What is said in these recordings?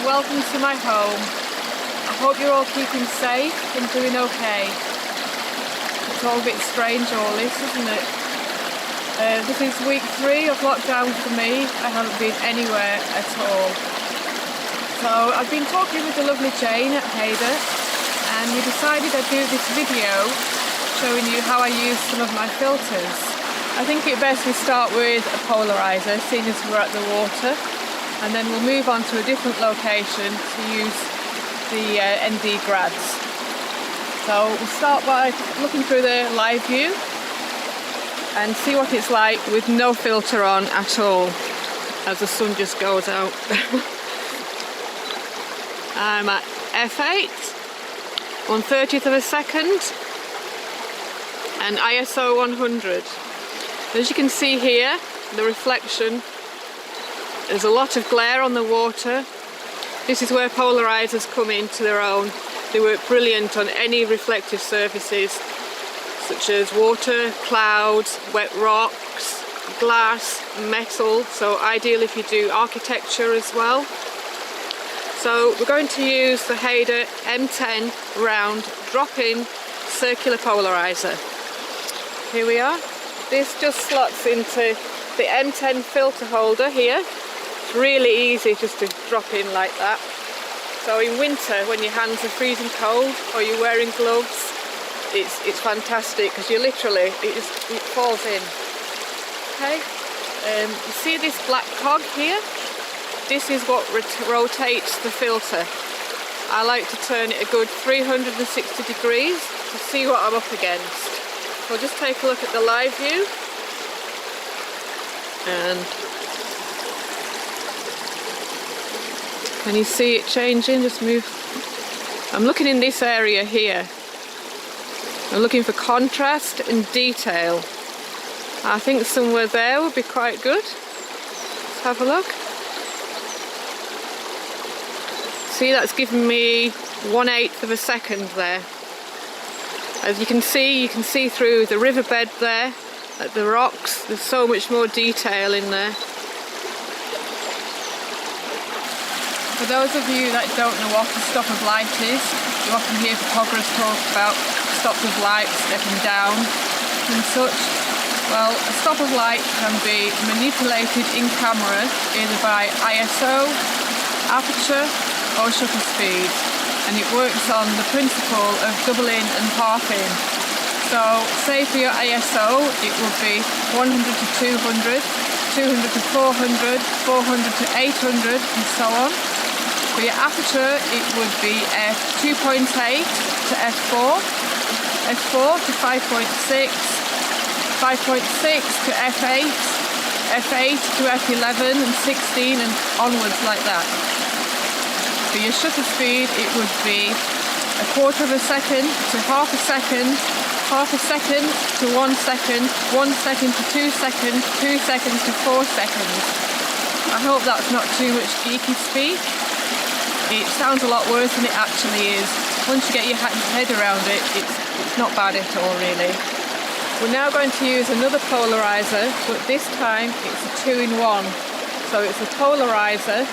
welcome to my home. I hope you're all keeping safe and doing okay. It's all a bit strange all this, isn't it? This is week 3 of lockdown for me. I haven't been anywhere at all. So I've been talking with the lovely Jane at Haida, and we decided I'd do this video showing you how I use some of my filters. I think it's best we start with a polarizer, seeing as we're at the water, and then we'll move on to a different location to use the ND grads. So we'll start by looking through the live view and see what it's like with no filter on at all as the sun just goes out. I'm at f8, 1/30th of a second, and ISO 100. As you can see here, the reflection, there's a lot of glare on the water. This is where polarizers come into their own. They work brilliant on any reflective surfaces such as water, clouds, wet rocks, glass, metal, so ideal if you do architecture as well. So we're going to use the Haida M10 round drop-in circular polarizer. Here we are. This just slots into the M10 filter holder here. It's really easy just to drop in like that. So in winter when your hands are freezing cold or you're wearing gloves, it's fantastic because you literally, it falls in. Okay, you see this black cog here? This is what rotates the filter. I like to turn it a good 360 degrees to see what I'm up against. So just take a look at the live view, and can you see it changing? Just move. I'm looking in this area here. I'm looking for contrast and detail. I think somewhere there would be quite good. Let's have a look. See, that's giving me 1/8 of a second there. As you can see through the riverbed there, at the rocks, there's so much more detail in there. For those of you that don't know what a stop of light is, you often hear photographers talk about stops of light stepping down and such. Well, a stop of light can be manipulated in camera either by ISO, aperture or shutter speed, and it works on the principle of doubling and halving. So say for your ISO it would be 100 to 200, 200 to 400, 400 to 800 and so on. For your aperture it would be f2.8 to f4, f4 to 5.6, 5.6 to f8, f8 to f11 and 16 and onwards like that. For your shutter speed it would be 1/4 of a second to half a second, half a second to 1 second, 1 second to 2 seconds, 2 seconds to 4 seconds. I hope that's not too much geeky speak. It sounds a lot worse than it actually is. Once you get your head around it, it's not bad at all really. We're now going to use another polarizer, but this time it's a 2-in-1. So it's a polarizer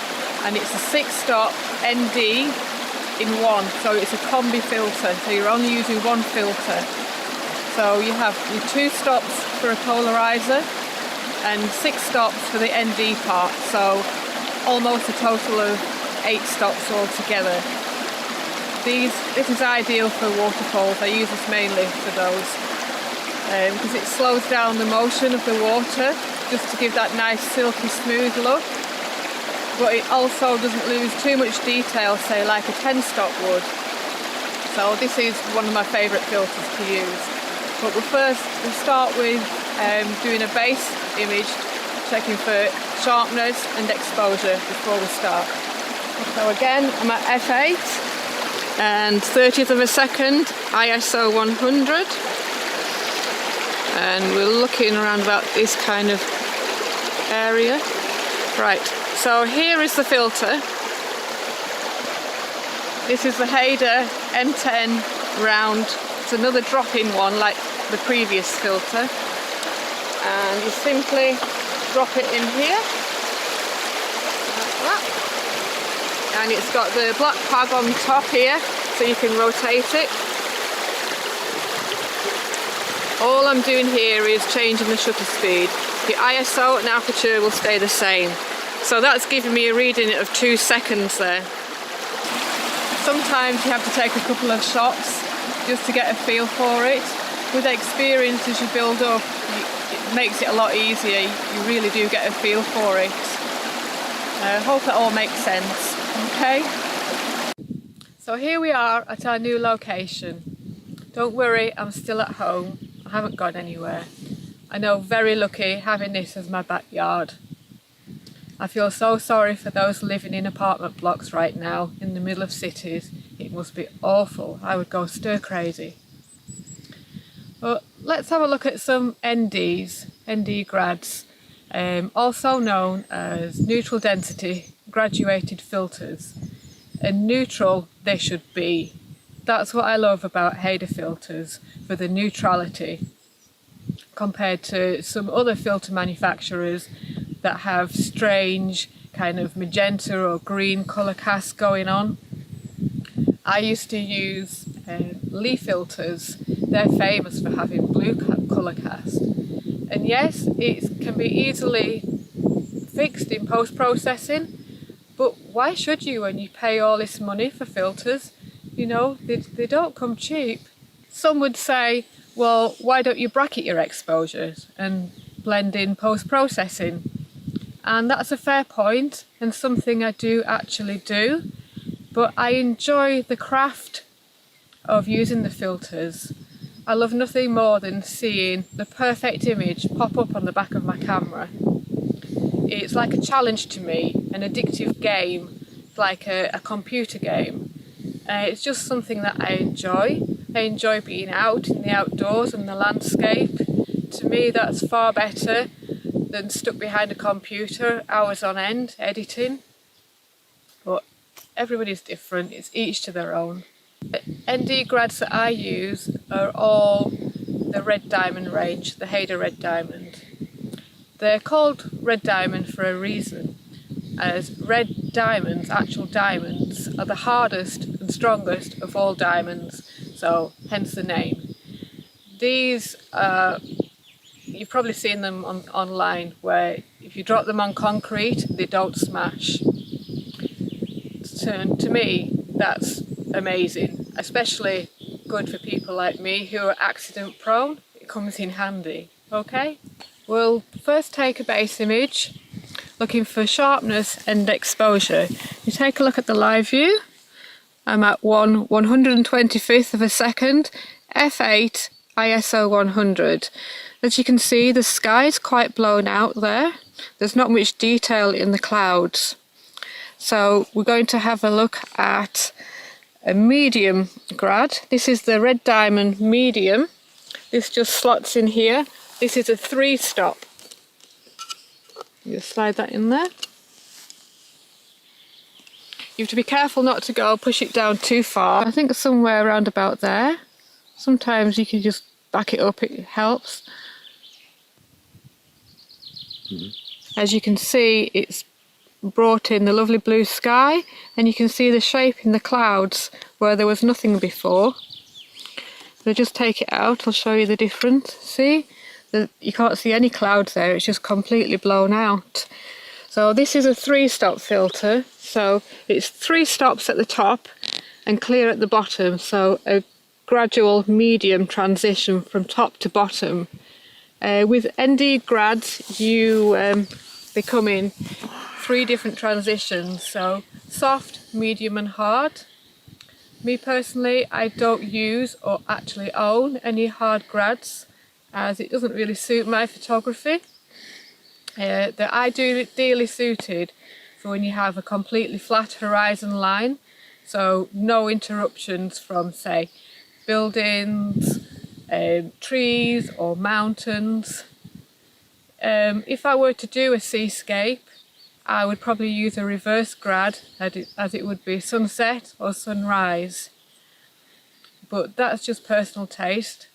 and it's a 6-stop ND in one. So it's a combi filter, so you're only using one filter. So you have your 2 stops for a polarizer and 6 stops for the ND part. So almost a total of 8 stops altogether. This is ideal for waterfalls. I use this mainly for those because it slows down the motion of the water just to give that nice silky smooth look, but it also doesn't lose too much detail, say like a 10-stop would. So this is one of my favourite filters to use. But we'll start with doing a base image, checking for sharpness and exposure before we start. So again, I'm at f8 and 1/30th of a second, ISO 100, and we're looking around about this kind of area. Right, so here is the filter. This is the Haida M10 round. It's another drop-in one like the previous filter, and you simply drop it in here like that. and it's got the black peg on the top here so you can rotate it. All I'm doing here is changing the shutter speed. The ISO and aperture will stay the same. So that's giving me a reading of 2 seconds there. Sometimes you have to take a couple of shots just to get a feel for it. With experience, as you build up, it makes it a lot easier. You really do get a feel for it. I hope that all makes sense. Okay? So here we are at our new location. Don't worry, I'm still at home. I haven't gone anywhere. I know, very lucky having this as my backyard. I feel so sorry for those living in apartment blocks right now in the middle of cities. It must be awful. I would go stir crazy. But let's have a look at some NDs, ND grads, also known as neutral density graduated filters. And neutral they should be. That's what I love about Haida filters, for the neutrality, compared to some other filter manufacturers that have strange kind of magenta or green colour cast going on. I used to use Lee filters. They're famous for having blue colour cast. And yes, it can be easily fixed in post-processing, but why should you when you pay all this money for filters? You know, they don't come cheap. Some would say, well, why don't you bracket your exposures and blend in post-processing? And that's a fair point, and something I do actually do. But I enjoy the craft of using the filters. I love nothing more than seeing the perfect image pop up on the back of my camera. It's like a challenge to me, an addictive game, like a computer game. It's just something that I enjoy. I enjoy being out in the outdoors and the landscape. To me, that's far better than stuck behind a computer hours on end editing. But everybody's different, it's each to their own. The ND grads that I use are all the Red Diamond range, the Haida Red Diamond. They're called Red Diamond for a reason, as red diamonds, actual diamonds, are the hardest and strongest of all diamonds, so hence the name. These are, you've probably seen them online, where if you drop them on concrete, they don't smash. To me, that's amazing, especially good for people like me who are accident prone. It comes in handy. Okay, we'll first take a base image, looking for sharpness and exposure. You take a look at the live view. I'm at 1/125th of a second, f8, ISO 100. As you can see, the sky's quite blown out there. There's not much detail in the clouds. So we're going to have a look at a medium grad. This is the Red Diamond medium. This just slots in here. This is a 3-stop. You just slide that in there. You have to be careful not to push it down too far. I think somewhere around about there. Sometimes you can just back it up, it helps. As you can see, it's brought in the lovely blue sky, and you can see the shape in the clouds where there was nothing before. If I just take it out, I'll show you the difference. See? You can't see any clouds there, it's just completely blown out. So this is a 3-stop filter, so it's 3 stops at the top and clear at the bottom, so a gradual medium transition from top to bottom. With ND grads, they come in 3 different transitions, so soft, medium and hard. Me personally, I don't use or actually own any hard grads, as it doesn't really suit my photography. They're ideally suited for when you have a completely flat horizon line, so no interruptions from, say, buildings, trees or mountains. If I were to do a seascape, I would probably use a reverse grad, as it would be sunset or sunrise. But that's just personal taste.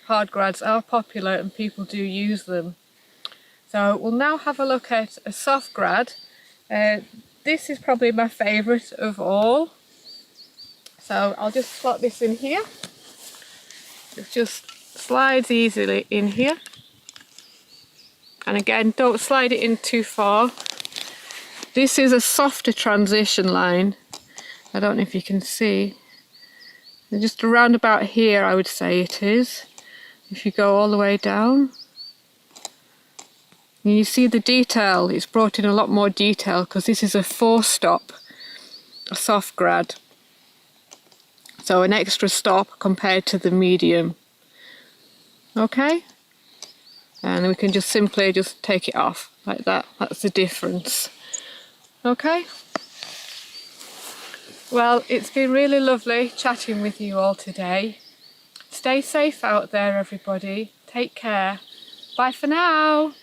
Hard grads are popular and people do use them. So we'll now have a look at a soft grad. this is probably my favourite of all. So I'll just slot this in here. It just slides easily in here. And again, don't slide it in too far. This is a softer transition line. I don't know if you can see. Just around about here, I would say it is. If you go all the way down. And you see the detail, it's brought in a lot more detail because this is a 4-stop, a soft grad. So an extra stop compared to the medium. Okay? And we can just simply just take it off like that. That's the difference. Okay? Well, it's been really lovely chatting with you all today. Stay safe out there, everybody. Take care. Bye for now.